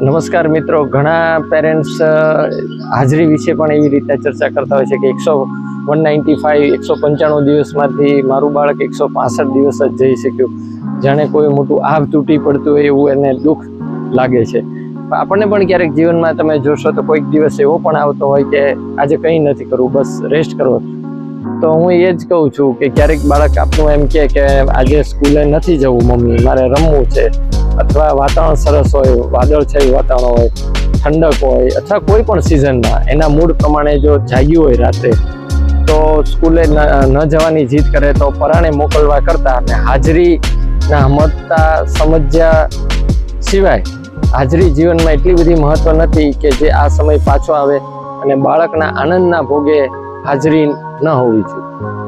નમસ્કાર મિત્રો, ઘણા પેરેન્ટ્સ હાજરી વિશે પણ એવી રીતે ચર્ચા કરતા હોય છે કે 195 195 દિવસમાંથી મારું બાળક 165 દિવસ જ જઈ શક્યું, જાણે કોઈ મોટું આભ તૂટી પડતું હોય એવું એને દુઃખ લાગે છે. આપણને પણ ક્યારેક જીવનમાં તમે જોશો તો કોઈક દિવસ એવો પણ આવતો હોય કે આજે કંઈ નથી કરવું, બસ રેસ્ટ કરવો. તો હું એ જ કહું છું કે ક્યારેક બાળક આપણું એમ કે આજે સ્કૂલે નથી જવું મમ્મી, મારે રમવું છે, અથવા વાતાવરણ સરસ હોય, વાદળછાયું વાતાવરણ હોય, ઠંડક હોય, અથવા કોઈ પણ સિઝનમાં એના મૂડ પ્રમાણે જો જાગ્યું હોય રાતે, તો સ્કૂલે ન જવાની જીદ કરે તો પરાણે મોકલવા કરતાં અને હાજરીના સમજતા સમજ્યા સિવાય હાજરી જીવનમાં એટલી બધી મહત્વ નથી કે જે આ સમય પાછો આવે અને બાળકના આનંદના ભોગે હાજરી ન હોવી જોઈએ.